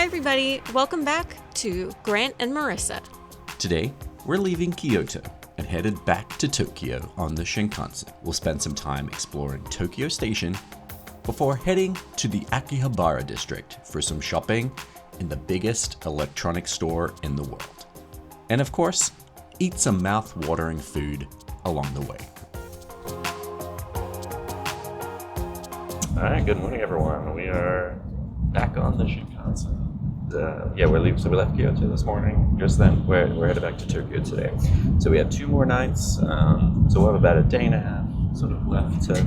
everybody, welcome back to Grant and Marissa. Today, we're leaving Kyoto and headed back to Tokyo on the Shinkansen. We'll spend some time exploring Tokyo Station before heading to the Akihabara district for some shopping in the biggest electronics store in the world. And of course, eat some mouth-watering food along the way. Alright, good morning everyone. We are back on the Shinkansen. We're leaving. So we left Kyoto this morning. Just then, we're headed back to Tokyo today. So we have 2 more nights. So we'll have about a day and a half sort of left to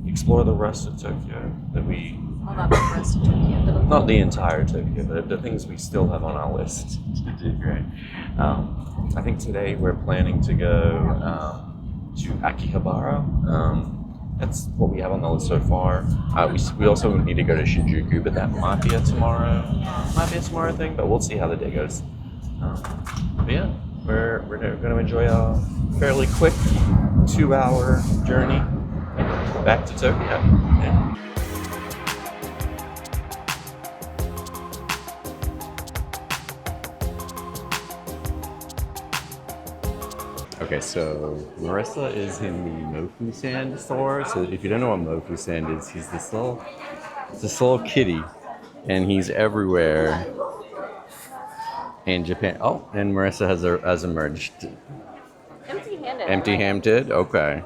explore the rest of Tokyo. Well, not the rest of Tokyo. Not the entire Tokyo, but the things we still have on our list to do. Great. I think today we're planning to go to Akihabara. That's what we have on the list so far. We also need to go to Shinjuku, but that might be a tomorrow thing. But we'll see how the day goes. We're going to enjoy a fairly quick 2-hour journey back to Tokyo. Yeah. Okay, so Marissa is in the Mofu Sand store. So if you don't know what Mofu Sand is, he's this little kitty, and he's everywhere in Japan. Oh, and Marissa has emerged. Empty-handed. Empty-handed? Okay.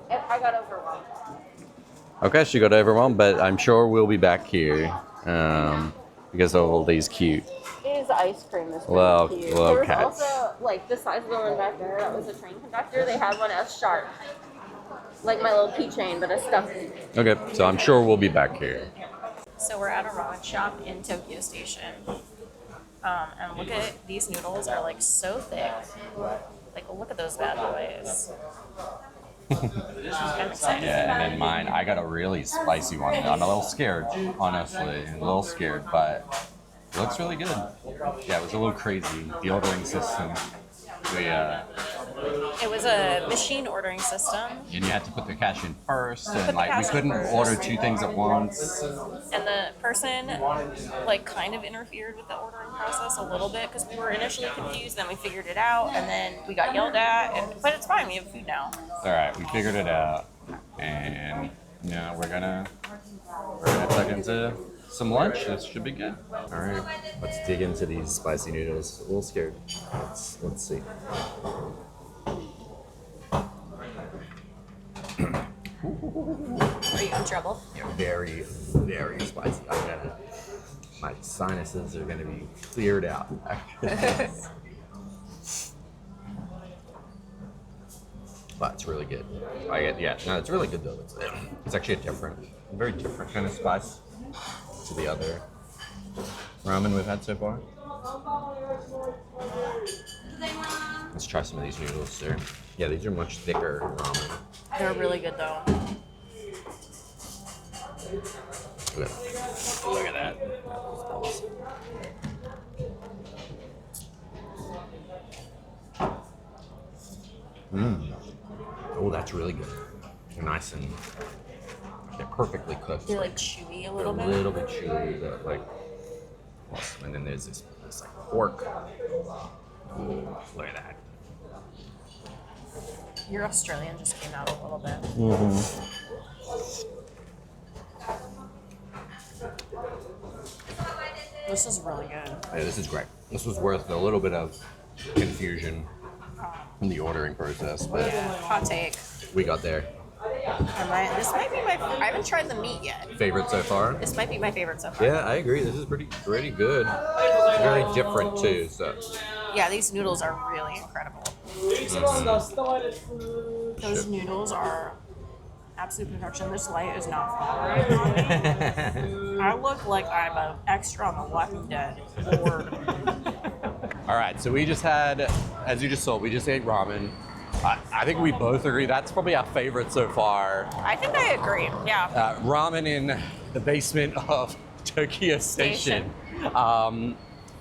I got overwhelmed. Okay, she got overwhelmed, but I'm sure we'll be back here because of all these cute. His ice cream is Little pretty cute. cats. There was also, like, the size of the one back there, that was a train conductor. They had one as sharp. Like my little keychain, but a stuffed. Okay, so I'm sure we'll be back here. So we're at a ramen shop in Tokyo Station. And look at it, these noodles are like so thick. Like, look at those bad boys. I'm excited. Yeah, and in mine, I got a really spicy one. I'm a little scared, honestly. A little scared, but it looks really good. Yeah, it was a little crazy, the ordering system. It was a machine ordering system. And you had to put the cash in first, and like we couldn't order 2 things at once. And the person like kind of interfered with the ordering process a little bit because we were initially confused, then we figured it out, and then we got yelled at, but it's fine, we have food now. Alright, we figured it out, and now we're gonna tuck into some lunch. This should be good. Alright, let's dig into these spicy noodles. A little scared. Let's see. Are you in trouble? Yeah, very, very spicy. My sinuses are gonna be cleared out. But it's really good. It's really good though. It's actually a very different kind of spice to the other ramen we've had so far. Let's try some of these noodles. These are much thicker ramen. They're really good though. Look at that. Oh, that's really good. They're nice and they're perfectly cooked. They're like chewy a little bit. A little bit chewy, but like awesome. And then there's this like pork. Ooh, look at that. Your Australian just came out a little bit. Mm-hmm. This is really good. Yeah, this is great. This was worth a little bit of confusion in the ordering process, but Yeah, hot take. we got there. This might be I haven't tried the meat yet. Favorite so far? This might be my favorite so far. Yeah, I agree. This is pretty good. Very different too. So Yeah, these noodles are really incredible. Those noodles are absolute perfection. This light is not following on me. I look like I'm an extra on The Walking Dead. Bored. All right, so we just had, as you just saw, we just ate ramen. I think we both agree that's probably our favorite so far. I think I agree. Yeah. Ramen in the basement of Tokyo Station.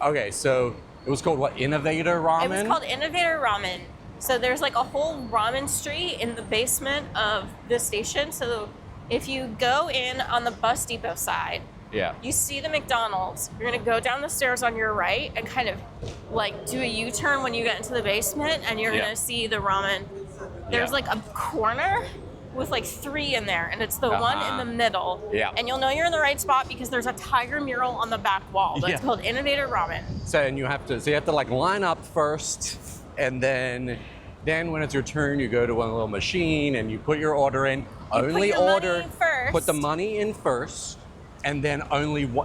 Okay, so it was called what? Innovator Ramen? It was called Innovator Ramen. So there's like a whole ramen street in the basement of the station. So if you go in on the bus depot side, Yeah. You see the McDonald's. You're gonna go down the stairs on your right and kind of like do a U-turn when you get into the basement, and you're gonna see the ramen. There's like a corner with like 3 in there, and it's the one in the middle. Yeah. And you'll know you're in the right spot because there's a tiger mural on the back wall that's called Innovator Ramen. So you have to like line up first, and then when it's your turn, you go to one little machine and you put your order in. Put the money in first, and then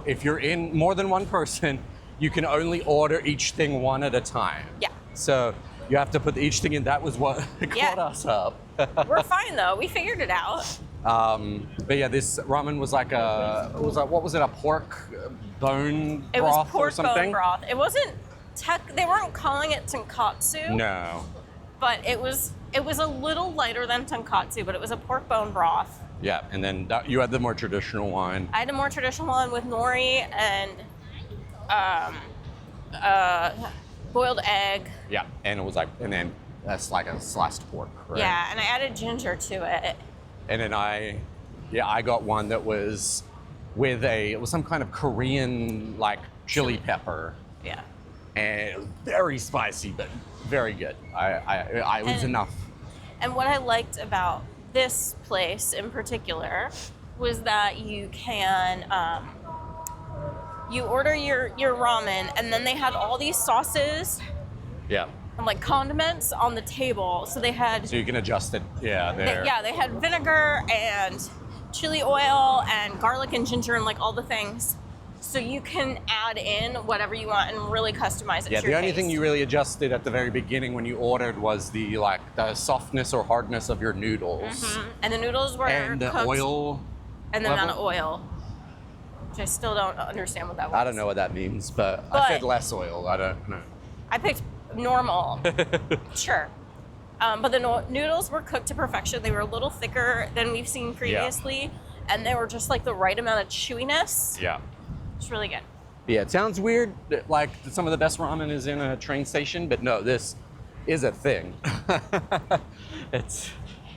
if you're in more than one person, you can only order each thing one at a time. Yeah. So you have to put each thing in. That was what caught us up. We're fine though. We figured it out. But yeah, this ramen was like what was it? A pork bone broth It was pork or something? bone broth. It wasn't they weren't calling it tonkatsu. No. But it was a little lighter than tonkatsu, but it was a pork bone broth. Yeah, and then you had the more traditional one. I had a more traditional one with nori and boiled egg. Yeah, and it was like, and then that's like a sliced pork, right? Yeah, and I added ginger to it. And then I got one that was it was some kind of Korean like chili pepper. Yeah. And it was very spicy, but very good. I was enough. And what I liked about this place in particular was that you can you order your ramen, and then they had all these sauces Yeah. and like condiments on the table. So they had So you can adjust it. Yeah, there. they had vinegar and chili oil and garlic and ginger and like all the things. So you can add in whatever you want and really customize it Yeah, to your the only taste. thing you really adjusted at the very beginning when you ordered was the softness or hardness of your noodles. And the noodles were And the cooked, oil. and the level? amount of oil, which I still don't understand what that was. I don't know what that means, but I said less oil. I don't know. I picked normal. Sure. But the noodles were cooked to perfection. They were a little thicker than we've seen previously, and they were just like the right amount of chewiness. Yeah. It's really good. Yeah, it sounds weird that, like some of the best ramen is in a train station, but no, this is a thing.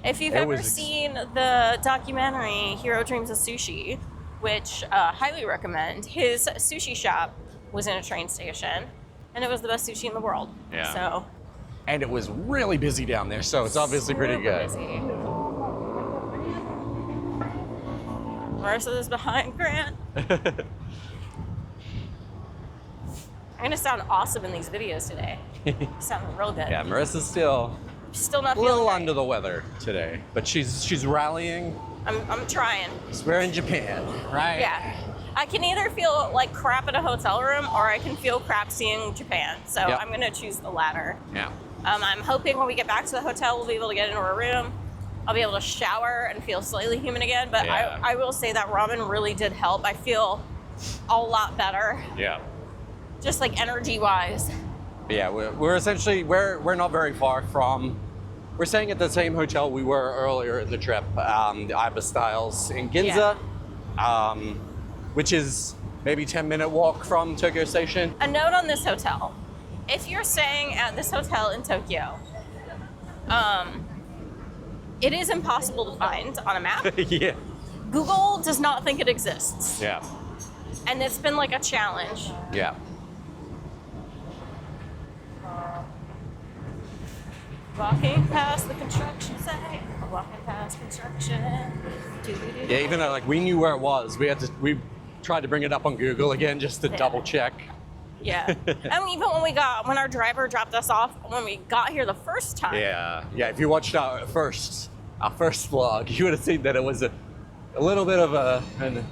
If you've ever seen the documentary Hero Dreams of Sushi, which highly recommend, his sushi shop was in a train station, and it was the best sushi in the world. Yeah. So. And it was really busy down there, so it's obviously pretty Super good. busy. Marissa's behind Grant. I'm gonna sound awesome in these videos today. Sound real good. Yeah, Marissa's still Still not a little feeling under great. the weather today, but she's rallying. I'm trying. 'Cause we're in Japan, right? Yeah. I can either feel like crap in a hotel room, or I can feel crap seeing Japan. So Yep. I'm gonna choose the latter. Yeah. I'm hoping when we get back to the hotel, we'll be able to get into a room. I'll be able to shower and feel slightly human again. But Yeah. I will say that ramen really did help. I feel a lot better, Yeah. just like energy-wise. Yeah, we're essentially we're not very far from. We're staying at the same hotel we were earlier in the trip, the Iba Styles in Ginza, which is maybe 10-minute walk from Tokyo Station. A note on this hotel: if you're staying at this hotel in Tokyo, it is impossible to find on a map. Yeah. Google does not think it exists, Yeah. and it's been like a challenge. Yeah. Walking past the construction site, walking past construction. Doo-doo-doo. Yeah, even though like we knew where it was, we tried to bring it up on Google again just to double check. Yeah. And even when our driver dropped us off, when we got here the first time. Yeah. Yeah, if you watched our first vlog, you would have seen that it was a little bit of an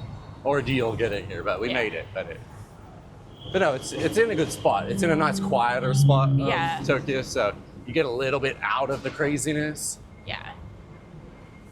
ordeal getting here, but we made it. But no, it's in a good spot. It's in a nice quieter spot of Tokyo, so you get a little bit out of the craziness. Yeah.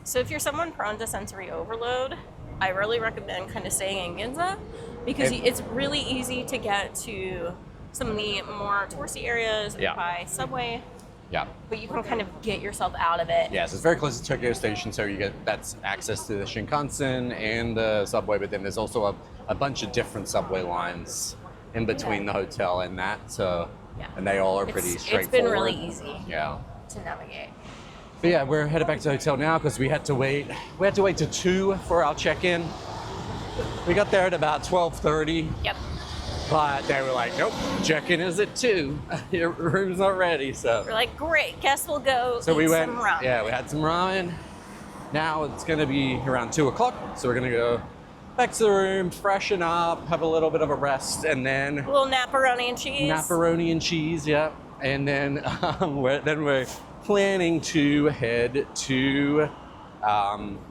So if you're someone prone to sensory overload, I really recommend kind of staying in Ginza, because it's really easy to get to some of the more touristy areas by subway, Yeah. but you can kind of get yourself out of it. Yes, it's very close to Tokyo Station, so that's access to the Shinkansen and the subway, but then there's also a bunch of different subway lines in between the hotel and that, so and they all are pretty straightforward. It's been really easy to navigate. But yeah, we're headed back to the hotel now because we had to wait. We had to wait till 2 for our check-in. We got there at about 12:30, Yep. but they were like, nope, check-in is at 2. Your room's not ready, so. We're like, great, guess we'll go So eat we went, some ramen. yeah, we had some ramen. Now it's gonna be around 2 o'clock, so we're gonna go back to the room, freshen up, have a little bit of a rest, and then A little napperoni and cheese. macaroni and cheese, yeah. And then we're planning to head to,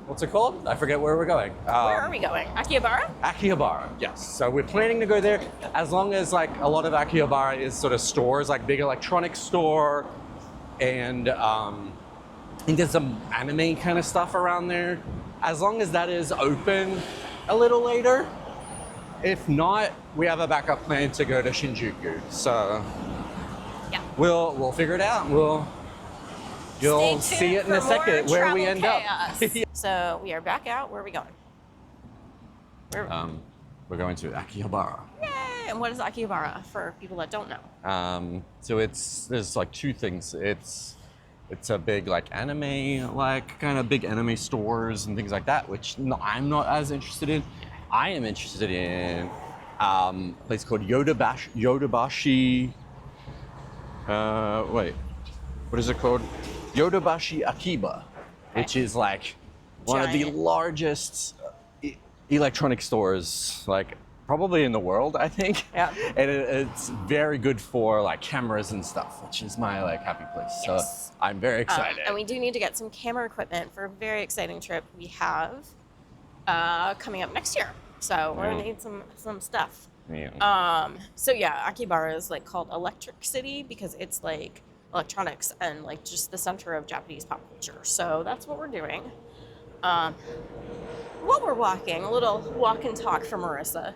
what's it called? I forget where we're going. Where are we going? Akihabara? Akihabara, yes. So we're planning to go there as long as like a lot of Akihabara is sort of stores, like big electronics store, and I think there's some anime kind of stuff around there. As long as that is open a little later. If not, we have a backup plan to go to Shinjuku. So Yeah. we'll figure it out. You'll Stay see it tuned in a for more second where we travel end up. chaos. So we are back out. Where are we going? We're going to Akihabara. Yay! And what is Akihabara for people that don't know? So there's like two things. It's a big like anime, like kind of big anime stores and things like that, which I'm not as interested in. I am interested in a place called Yodobashi. Wait, what is it called? Yodobashi Akiba, which is like one of the Giant. largest electronic stores, like probably in the world, I think. Yeah. And it's very good for like cameras and stuff, which is my like happy place. Yes. So I'm very excited. And we do need to get some camera equipment for a very exciting trip we have coming up next year. So we're gonna need some stuff. Yeah. So yeah, Akihabara is like called Electric City because it's like electronics and like just the center of Japanese pop culture. So that's what we're doing. While we're walking, a little walk and talk for Marissa.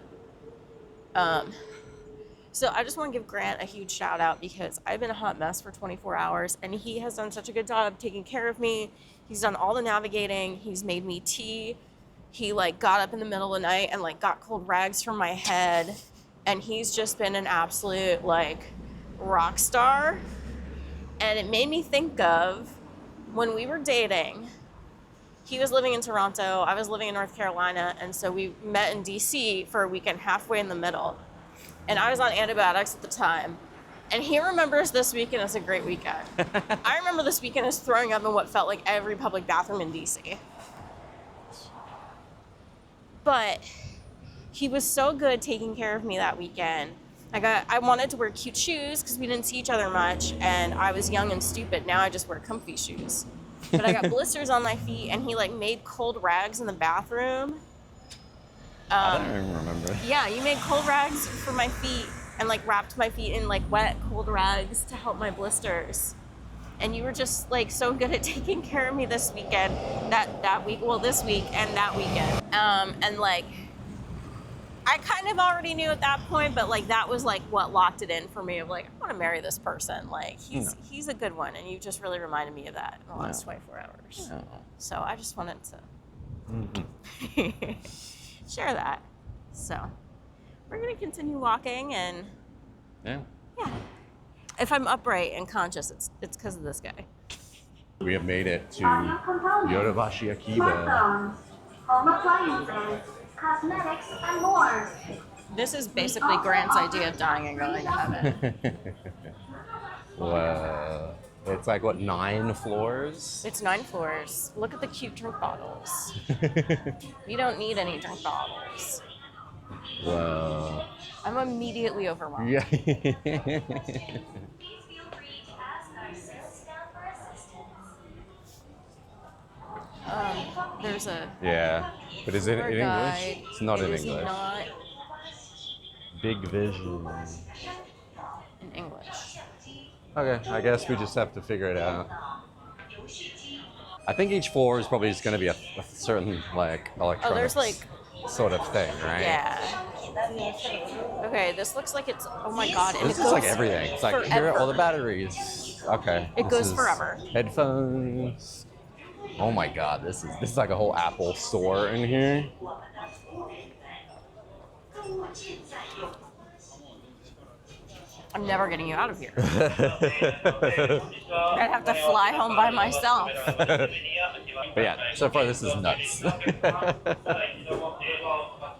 So I just want to give Grant a huge shout out because I've been a hot mess for 24 hours and he has done such a good job taking care of me. He's done all the navigating. He's made me tea. He like got up in the middle of the night and like got cold rags from my head. And he's just been an absolute like rock star. And it made me think of when we were dating. He was living in Toronto, I was living in North Carolina, and so we met in DC for a weekend halfway in the middle. And I was on antibiotics at the time. And he remembers this weekend as a great weekend. I remember this weekend as throwing up in what felt like every public bathroom in DC. But he was so good taking care of me that weekend. I wanted to wear cute shoes because we didn't see each other much, and I was young and stupid. Now I just wear comfy shoes. But I got blisters on my feet, and he like made cold rags in the bathroom. I don't even remember. Yeah, you made cold rags for my feet and like wrapped my feet in like wet cold rags to help my blisters. And you were just like so good at taking care of me this weekend, this week and that weekend. And like I kind of already knew at that point, but like that was like what locked it in for me of like, I want to marry this person. Like he's a good one, and you just really reminded me of that in the last 24 hours. Yeah. So I just wanted to share that. So we're gonna continue walking, and Yeah. if I'm upright and conscious, it's because of this guy. We have made it to Yodobashi Akiba. Smartphones, home appliances, cosmetics, and more. This is basically Grant's idea of dying and going to heaven. Wow. It's like, what, 9 floors? It's 9 floors. Look at the cute drink bottles. You don't need any drink bottles. Wow. I'm immediately overwhelmed. Yeah. There's a Yeah. But is it in tour English? guide. It's not in It is English. not Big vision. in English. Okay, I guess we just have to figure it out. I think each floor is probably just going to be a certain, like, electronics there's, like- sort of thing, right? Yeah. Okay, this looks like it's, oh my god. And This it is like goes everything. It's like, here are all the batteries. Okay. It this goes is forever. Headphones. Oh my god, this is like a whole Apple store in here. I'm never getting you out of here. I'd have to fly home by myself. But yeah, so far this is nuts.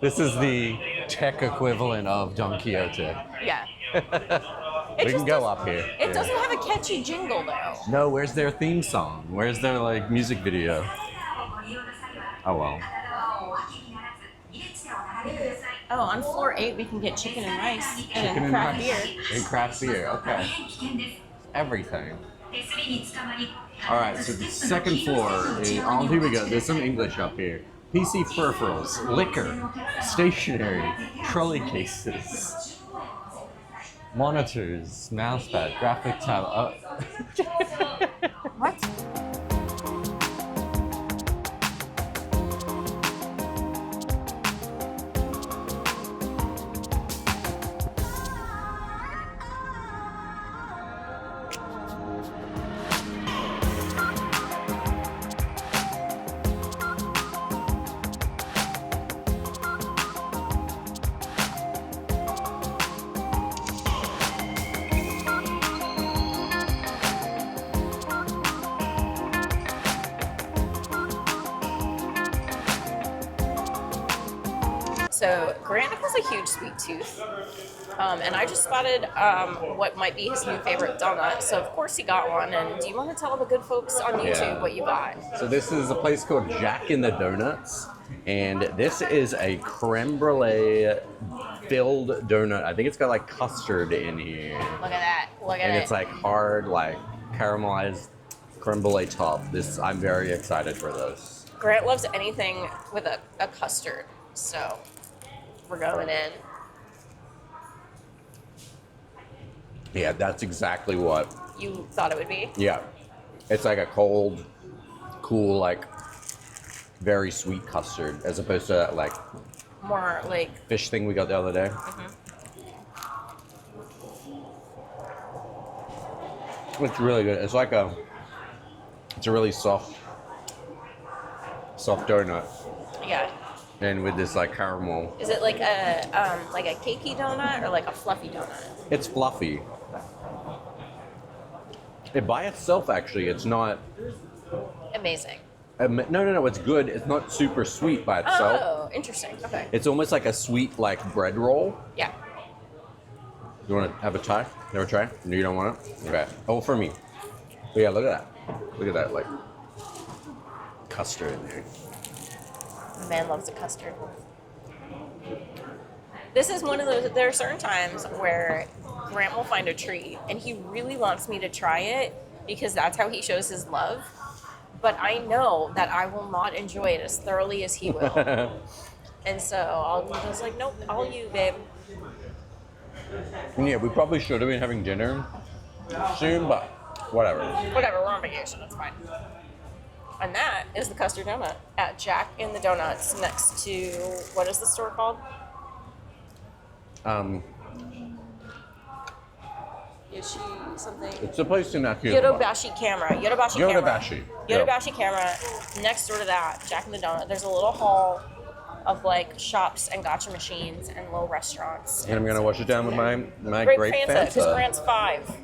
This is the tech equivalent of Don Quixote. Yeah. We can go up here. It doesn't have a catchy jingle though. No, where's their theme song? Where's their like music video? Oh well. Oh, on floor 8 we can get chicken and rice Chicken and craft rice. beer. And craft beer, okay. Everything. Alright, so the second floor is, oh, here we go. There's some English up here. PC peripherals, liquor, stationery, trolley cases, monitors, mousepad, graphic tablet. What? So Grant has a huge sweet tooth, and I just spotted what might be his new favorite donut. So of course he got one. And do you want to tell the good folks on YouTube what you got? So this is a place called Jack in the Donuts, and this is a creme brulee filled donut. I think it's got like custard in here. Look at that! Look at And it! it's like hard, like caramelized creme brulee top. I'm very excited for this. Grant loves anything with a custard, so we're going in. Yeah, that's exactly what. You thought it would be? Yeah, it's like a cold, cool, like very sweet custard, as opposed to that like More like fish thing we got the other day. It's really good. It's a really soft donut, yeah. and with this like caramel. Is it like a cakey donut or like a fluffy donut? It's fluffy. It by itself, actually, it's not. Amazing. No. It's good. It's not super sweet by itself. Oh, interesting. Okay. It's almost like a sweet like bread roll. Yeah. You want to have a try? Never try? No, you don't want it? Okay. Oh, for me. But yeah, look at that. Look at that, like custard in there. The man loves a custard. This is one of those. There are certain times where Grant will find a treat, and he really wants me to try it because that's how he shows his love. But I know that I will not enjoy it as thoroughly as he will, and so I'll just like, nope, all you, babe. Yeah, we probably should have been having dinner soon, but whatever. Whatever, we're on vacation. That's fine. And that is the custard donut at Jack in the Donuts next to, what is the store called? Yoshi something. It's a place in Akihabara. Yodobashi camera. Yodobashi camera. Next door to that, Jack in the Donut. There's a little hall of like shops and gacha machines and little restaurants. And I'm gonna wash it down with my Grape grape Fanta, Fanta. because Grant's 5.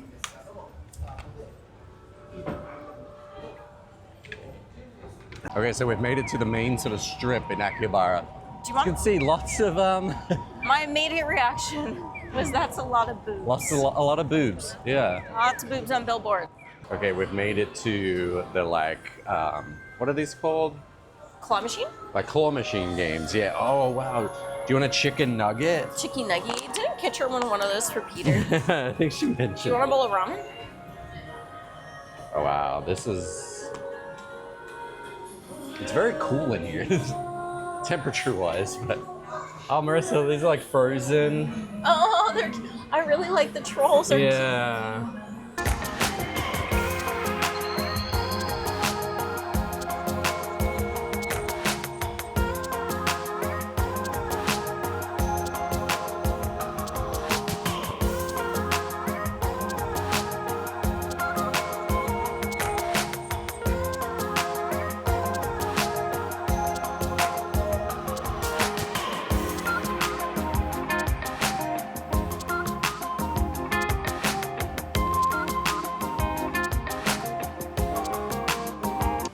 Okay, so we've made it to the main sort of strip in Akihabara. Do you You want? can see lots of My immediate reaction was that's a lot of boobs. a lot of boobs. Yeah. Lots of boobs on billboards. Okay, we've made it to the like what are these called? Claw machine? Like claw machine games. Yeah. Oh wow. Do you want a chicken nugget? Chicky nugget. Didn't Kitcher win one of those for Peter? I think she mentioned. Do you want a bowl of ramen? Oh wow, this is. It's very cool in here, temperature-wise. But oh, Marissa, these are like frozen. Oh, I really like the trolls. They're Yeah.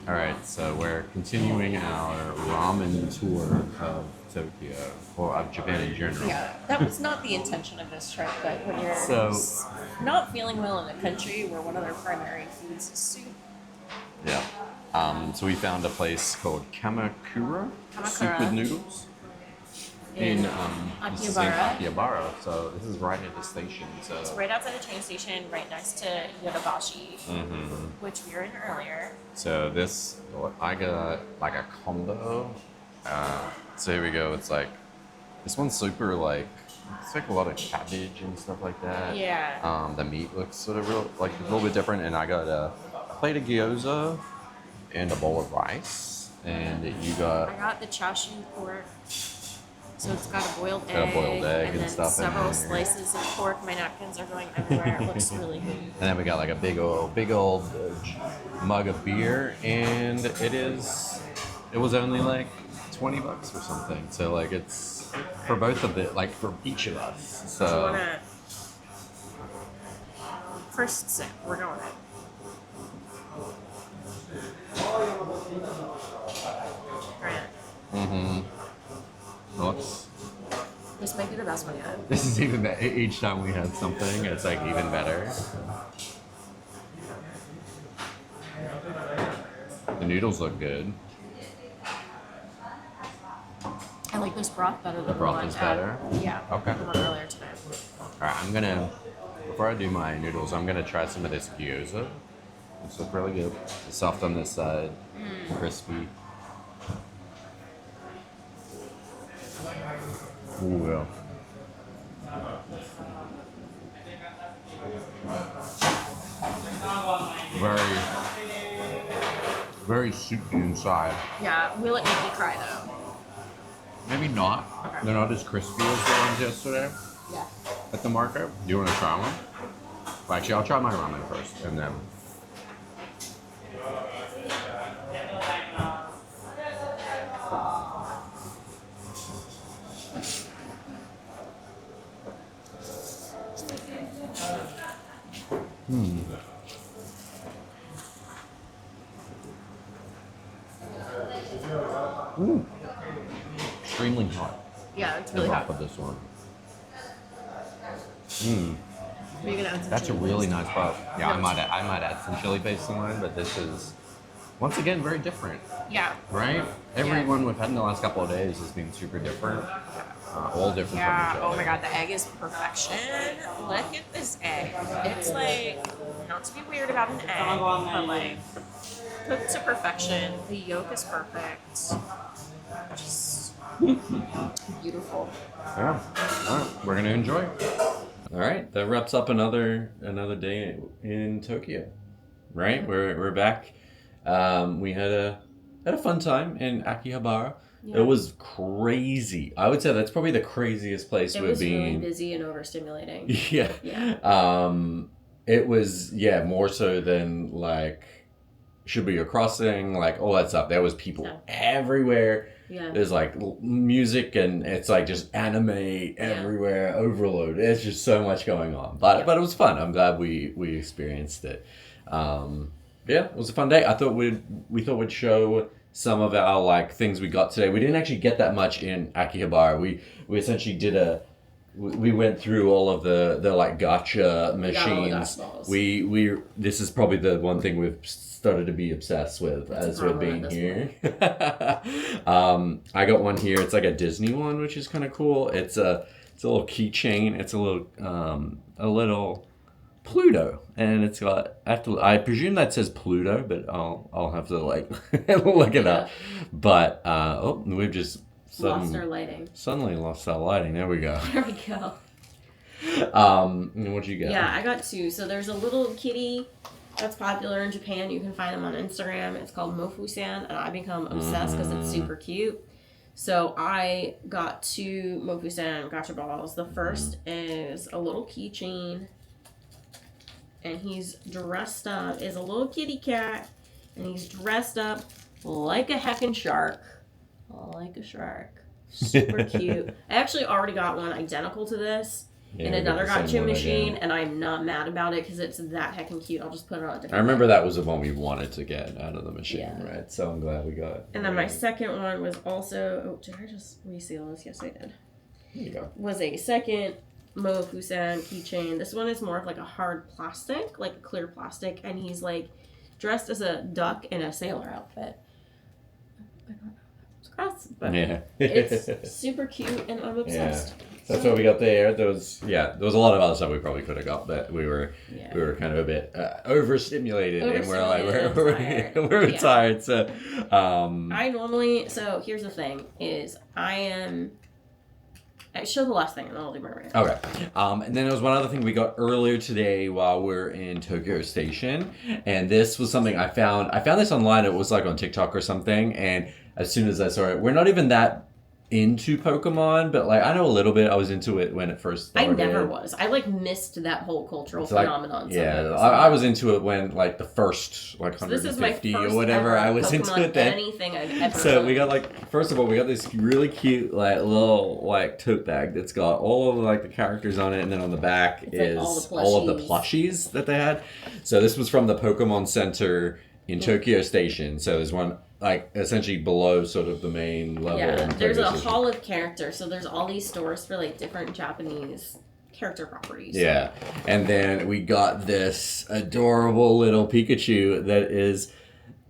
All right, so we're continuing our ramen tour of Tokyo or of Japan in general. Yeah, that was not the intention of this trip, but when you're So- not feeling well in a country where one of their primary foods is soup. Yeah. So we found a place called Kamakura, soup with noodles. In this is in Akihabara. Akihabara, so this is right at the station. So It's right outside the train station, right next to Yodobashi, which we were in earlier. So this, I got like a combo. So here we go. It's like this one's super like it's like a lot of cabbage and stuff like that. Yeah. The meat looks sort of real like a little bit different, and I got a plate of gyoza and a bowl of rice, and you I got got the chashu pork. So it's got a boiled Got a egg, boiled egg and then stuff in several there. slices of pork. My napkins are going everywhere. It looks really good. and then we got like a big old mug of beer, and it was only like $20 or something. So like it's for both of it, like for each of us. Do you So wanna first sip? We're going in. Right. looks. This might be the best one yet. This is even better. Each time we had something, it's like even better. The noodles look good. I like this broth better than The broth one is at- better? Yeah. Okay. The one earlier today. Alright, before I do my noodles, I'm gonna try some of this gyoza. This looks really good. It's soft on this side, crispy. Ooh, yeah. Very soupy inside. Yeah. Will it make me cry though? Maybe not. Okay. They're not as crispy as the ones yesterday Yeah. at the market. Do you want to try one? Well, actually, I'll try my ramen first, and then. Extremely hot. Yeah, it's The really broth hot. of this one. Are you gonna add some That's a chili really paste? nice broth. Yeah, I might add some chili paste in mine, but this is once again very different, Yeah. right? Everyone we've had in the last couple of days has been super different, all different Yeah. from each Oh other. my god, the egg is perfection. Look at this egg. It's like not to be weird about an egg, but like cooked to perfection. The yolk is perfect. Just beautiful. Yeah. All right, we're gonna enjoy. All right, that wraps up another day in Tokyo. Right, we're back. We had a fun time in Akihabara. Yeah. It was crazy. I would say that's probably the craziest place It we've was been. really busy and overstimulating. Yeah. Yeah. It was more so than like Shibuya Crossing, like all that stuff. There was people everywhere. Yeah. There's like music and it's like just anime everywhere, overload. It's just so much going on. But it was fun. I'm glad we experienced it. Yeah, it was a fun day. We thought we'd show some of our like things we got today. We didn't actually get that much in Akihabara. We essentially did we went through all of the like gacha machines. We this is probably the one thing we've started to be obsessed with as we're being here. I got one here. It's like a Disney one, which is kind of cool. It's a little keychain. It's a little Pluto, and it's got. I presume that says Pluto, but I'll have to like look it up. But we've just Lost our lighting. Suddenly lost our lighting. There we go. There we go. And what'd you get? Yeah, I got two. So there's a little kitty that's popular in Japan. You can find them on Instagram. It's called Mofu-san, and I become obsessed because it's super cute. So I got two Mofu-san gacha balls. The first is a little keychain, and he's dressed up as a little kitty cat, and he's dressed up like a heckin' shark. Like a shark. Super cute. I actually already got one identical to this in another gacha machine, and I'm not mad about it because it's that heckin' cute. I'll just put it on a different. I remember that was the one we wanted to get out of the machine, Yeah. right? So I'm glad we got it. And then my second one was also. Oh, did I just reseal this? Yes, I did. There you go. Was a second Mofusan keychain. This one is more of like a hard plastic, like a clear plastic, and he's like dressed as a duck in a sailor outfit. I don't know if that was cross, but Yeah. it's super cute, and I'm obsessed. So that's what we got there. There was a lot of other stuff we probably could have got, but we were kind of a bit overstimulated, and we're like we're tired. So so here's the thing: is I show the last thing and then I'll do my rant. Okay. And then there was one other thing we got earlier today while we're in Tokyo Station, and this was something I found. I found this online. It was like on TikTok or something, and as soon as I saw it, we're not even that into Pokemon, but like I know a little bit. I was into it when it first started. I never was. I like missed that whole cultural phenomenon. Yeah, I was into it when like the first like so this is my 150 first or whatever. I was Pokemon into it then. Anything I've ever So done. we got like first of all we got this really cute like little like tote bag that's got all of like the characters on it, and then on the back it's is like all of the plushies that they had. So this was from the Pokemon Center in Tokyo Station. So there's one like essentially below sort of the main level. Yeah, in there's Tokyo a Station. hall of characters. So there's all these stores for like different Japanese character properties. Yeah, and then we got this adorable little Pikachu that is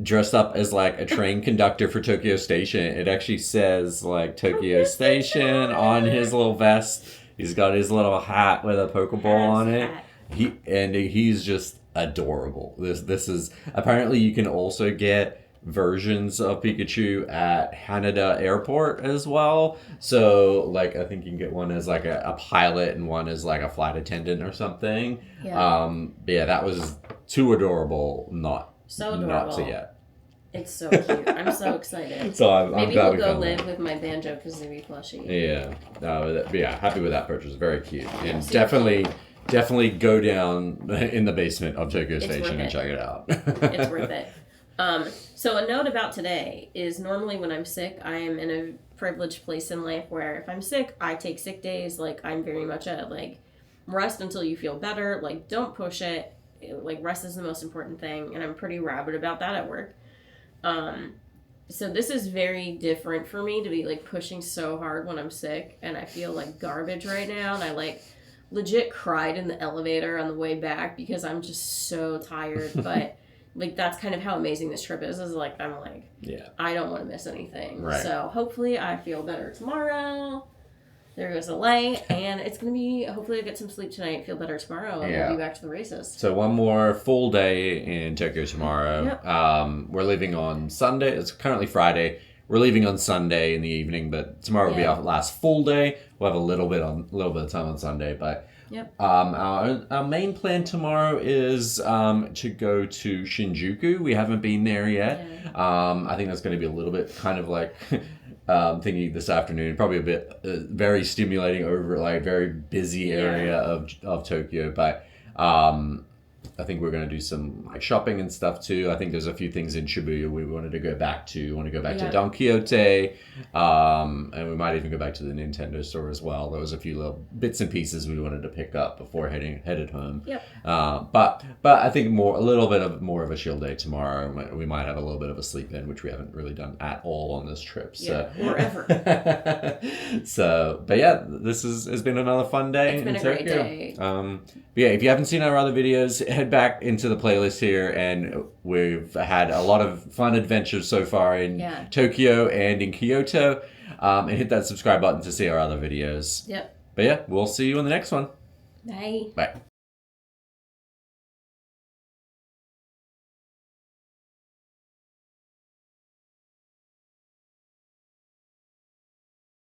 dressed up as like a train conductor for Tokyo Station. It actually says like Tokyo Station on his little vest. He's got his little hat with a Pokeball on it. He's just adorable. This is apparently you can also get versions of Pikachu at Haneda Airport as well. So like I think you can get one as like a pilot and one as like a flight attendant or something. Yeah, that was too adorable not to get. It's so cute. I'm so excited. So I'm Maybe glad we'll we go found live that. with my Banjo Kazooie plushie. Yeah, happy with that purchase. Very cute, and super definitely go down in the basement of Tokyo Station and check it out. It's worth it. So a note about today is normally when I'm sick, I am in a privileged place in life where if I'm sick, I take sick days. Like I'm very much a like rest until you feel better. Like don't push it. Like rest is the most important thing, and I'm pretty rabid about that at work. So this is very different for me to be like pushing so hard when I'm sick, and I feel like garbage right now, and I like legit cried in the elevator on the way back because I'm just so tired, but like that's kind of how amazing this trip is like I'm like I don't want to miss anything. Right. So hopefully I feel better tomorrow. There goes a light, and it's gonna be hopefully I get some sleep tonight, feel better tomorrow, and we'll be back to the races. So one more full day in Tokyo tomorrow. Yep. We're leaving on Sunday. It's currently Friday. We're leaving on Sunday in the evening, but tomorrow will be our last full day. We'll have a little bit of time on Sunday, but our main plan tomorrow is to go to Shinjuku. We haven't been there yet. I think that's going to be a little bit kind of like thinking this afternoon, probably a bit very stimulating over like very busy area of Tokyo, but I think we're going to do some like shopping and stuff too. I think there's a few things in Shibuya we wanted to go back to. We want to go back to Don Quixote, and we might even go back to the Nintendo store as well. There was a few little bits and pieces we wanted to pick up before headed home. But I think a little bit more of a chill day tomorrow. We might have a little bit of a sleep in, which we haven't really done at all on this trip. So or ever. But yeah, this has been another fun day. It's been a great day. But yeah, if you haven't seen our other videos, head back into the playlist here, and we've had a lot of fun adventures so far in Tokyo and in Kyoto. And hit that subscribe button to see our other videos. But yeah, we'll see you on the next one. Bye. Bye.